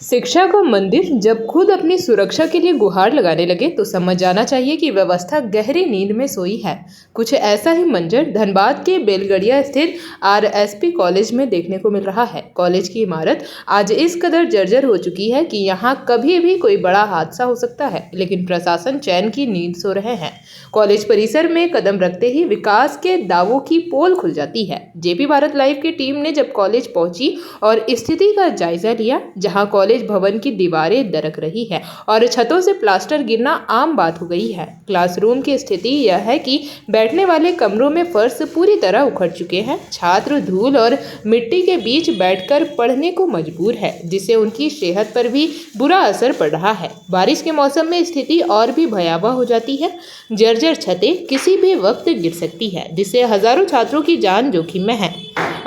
शिक्षा का मंदिर जब खुद अपनी सुरक्षा के लिए गुहार लगाने लगे तो समझ जाना चाहिए कि व्यवस्था गहरी नींद में सोई है। कुछ ऐसा ही मंजर धनबाद के बेलगड़िया स्थित आरएसपी कॉलेज में देखने को मिल रहा है। कॉलेज की इमारत आज इस कदर जर्जर हो चुकी है कि यहाँ कभी भी कोई बड़ा हादसा हो सकता है, लेकिन प्रशासन चैन की नींद सो रहे हैं। कॉलेज परिसर में कदम रखते ही विकास के दावों की पोल खुल जाती है। जेपी भारत लाइव की टीम ने जब कॉलेज पहुंची और स्थिति का जायजा लिया, जहां कॉलेज भवन की दीवारें दरक रही है और छतों से प्लास्टर गिरना आम बात हो गई है। क्लासरूम की स्थिति यह है कि बैठने वाले कमरों में फर्श पूरी तरह उखड़ चुके हैं। छात्र धूल और मिट्टी के बीच बैठकर पढ़ने को मजबूर है, जिससे उनकी सेहत पर भी बुरा असर पड़ रहा है। बारिश के मौसम में स्थिति और भी भयावह हो जाती है। जर्जर छतें किसी भी वक्त गिर सकती है, जिससे हजारों छात्रों की जान जोखिम में है।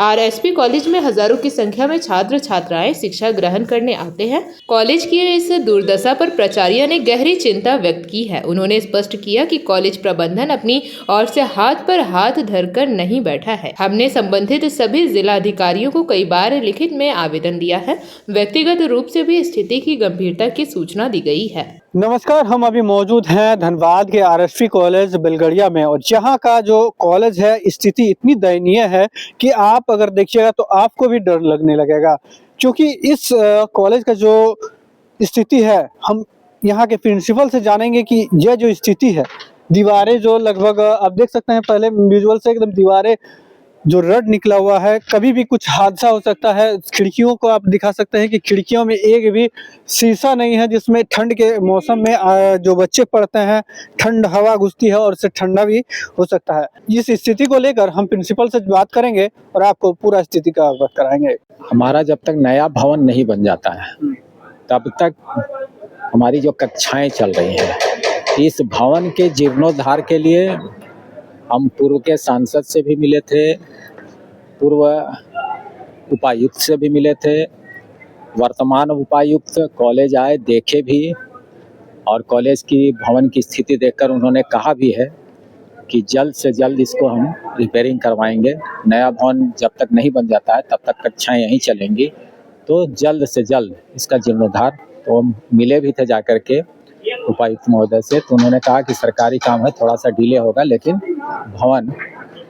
आरएसपी कॉलेज में हजारों की संख्या में छात्र छात्राएं शिक्षा ग्रहण करने आते हैं। कॉलेज की इस दुर्दशा पर प्राचार्य ने गहरी चिंता व्यक्त की है। उन्होंने स्पष्ट किया कि कॉलेज प्रबंधन अपनी ओर से हाथ पर हाथ धरकर नहीं बैठा है। हमने संबंधित सभी जिला अधिकारियों को कई बार लिखित में आवेदन दिया है। व्यक्तिगत रूप से भी स्थिति की गंभीरता की सूचना दी गई है। नमस्कार, हम अभी मौजूद हैं धनबाद के आरएसपी कॉलेज बेलगड़िया में, और जहां का जो कॉलेज है स्थिति इतनी दयनीय है कि आप अगर देखिएगा तो आपको भी डर लगने लगेगा, क्योंकि इस कॉलेज का जो स्थिति है, हम यहाँ के प्रिंसिपल से जानेंगे कि यह जो स्थिति है, दीवारें जो लगभग आप देख सकते हैं पहले विजुअल से, एकदम दीवारें जो रड निकला हुआ है, कभी भी कुछ हादसा हो सकता है। खिड़कियों को आप दिखा सकते हैं कि खिड़कियों में एक भी शीशा नहीं है, जिसमें ठंड के मौसम में जो बच्चे पढ़ते हैं ठंड हवा घुसती है और उससे ठंडा भी हो सकता है। इस स्थिति को लेकर हम प्रिंसिपल से बात करेंगे और आपको पूरा स्थिति का अवगत कराएंगे। हमारा जब तक नया भवन नहीं बन जाता है तब तक हमारी जो कक्षाएं चल रही हैं, इस भवन के जीर्णोद्धार के लिए हम पूर्व के सांसद से भी मिले थे, पूर्व उपायुक्त से भी मिले थे, वर्तमान उपायुक्त कॉलेज आए, देखे भी, और कॉलेज की भवन की स्थिति देखकर उन्होंने कहा भी है कि जल्द से जल्द इसको हम रिपेयरिंग करवाएंगे। नया भवन जब तक नहीं बन जाता है तब तक कक्षाएं यहीं चलेंगी, तो जल्द से जल्द इसका जीर्णोद्धार। तो हम मिले भी थे जाकर के उपायुक्त महोदय से, तो उन्होंने कहा कि सरकारी काम है, थोड़ा सा डिले होगा, लेकिन भवन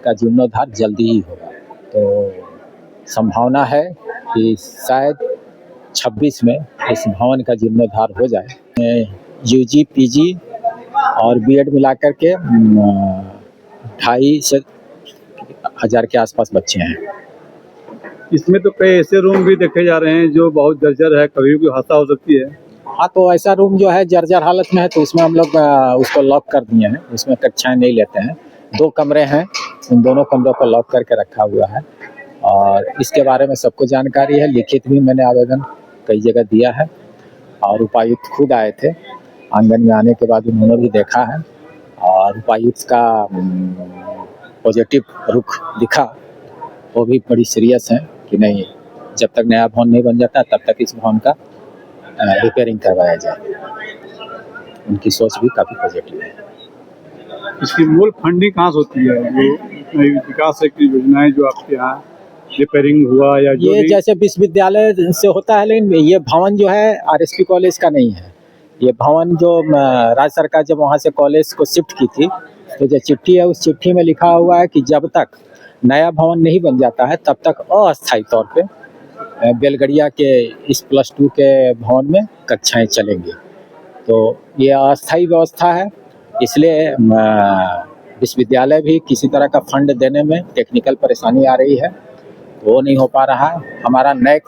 का जीर्णोद्धार जल्दी ही होगा। तो संभावना है कि शायद 26 में इस भवन का जीर्णोद्धार हो जाए। यूजी पीजी और बीएड मिलाकर के 2,500 से 1,000 के आसपास बच्चे हैं। इसमें तो कई ऐसे रूम भी देखे जा रहे हैं जो बहुत जर्जर है, कभी भी हादसा हो सकती है। हाँ, तो ऐसा रूम जो है जर्जर हालत में है, तो उसमें हम लोग उसको लॉक कर दिए हैं, उसमें कक्षाएं नहीं लेते हैं। 2 कमरे हैं, उन दोनों कमरों को लॉक करके रखा हुआ है, और इसके बारे में सबको जानकारी है। लिखित भी मैंने आवेदन कई जगह दिया है, और उपायुक्त खुद आए थे। आंगन में आने के बाद उन्होंने भी देखा है, और उपायुक्त का पॉजिटिव रुख दिखा, वो भी बड़ी सीरियस है कि नहीं, जब तक नया भवन नहीं बन जाता तब तक इस भवन का रिपेयरिंग करवाया जाए। उनकी सोच भी काफ़ी पॉजिटिव है। इसकी मूल फंडिंग कहाँ से होती है? जो विकास की योजनाएं जो आपके यहाँ रिपेयरिंग हुआ या जो ये जैसे विश्वविद्यालय से होता है, लेकिन ये भवन जो है आरएसपी कॉलेज का नहीं है। ये भवन जो राज्य सरकार जब वहाँ से कॉलेज को शिफ्ट की थी, तो जो चिट्ठी है उस चिट्ठी में लिखा हुआ है कि जब तक नया भवन नहीं बन जाता है तब तक अस्थायी तौर पे बेलगड़िया के इस +2 के भवन में कक्षाएं चलेंगी। तो ये अस्थायी व्यवस्था है, इसलिए विश्वविद्यालय भी किसी तरह का फंड देने में टेक्निकल परेशानी आ रही है, तो वो नहीं हो पा रहा है। हमारा नैक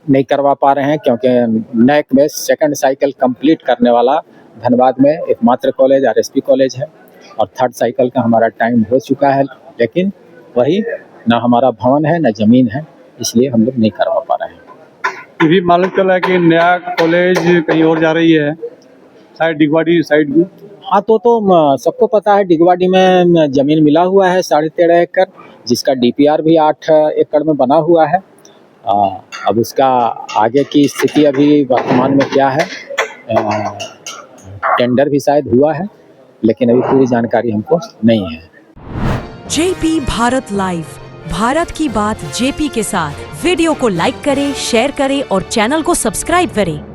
नहीं करवा पा रहे हैं, क्योंकि नैक में 2nd साइकिल कंप्लीट करने वाला धनबाद में एकमात्र कॉलेज आरएसपी कॉलेज है, और 3rd साइकिल का हमारा टाइम हो चुका है, लेकिन वही ना हमारा भवन है ना जमीन है, इसलिए हम लोग नहीं करवा पा रहे हैं। ये भी मालूम चला है कि नया कॉलेज कहीं और जा रही है, शायद डिगवाड़ी साइड में। हाँ, तो सबको पता है डिगवाड़ी में जमीन मिला हुआ है 13.5 एकड़, जिसका डीपीआर भी 8 एकड़ में बना हुआ है। अब उसका आगे की स्थिति अभी वर्तमान में क्या है, टेंडर भी शायद हुआ है, लेकिन अभी पूरी जानकारी हमको नहीं है। जेपी भारत लाइव, भारत की बात जेपी के साथ। वीडियो को लाइक करें, शेयर करें और चैनल को सब्सक्राइब करें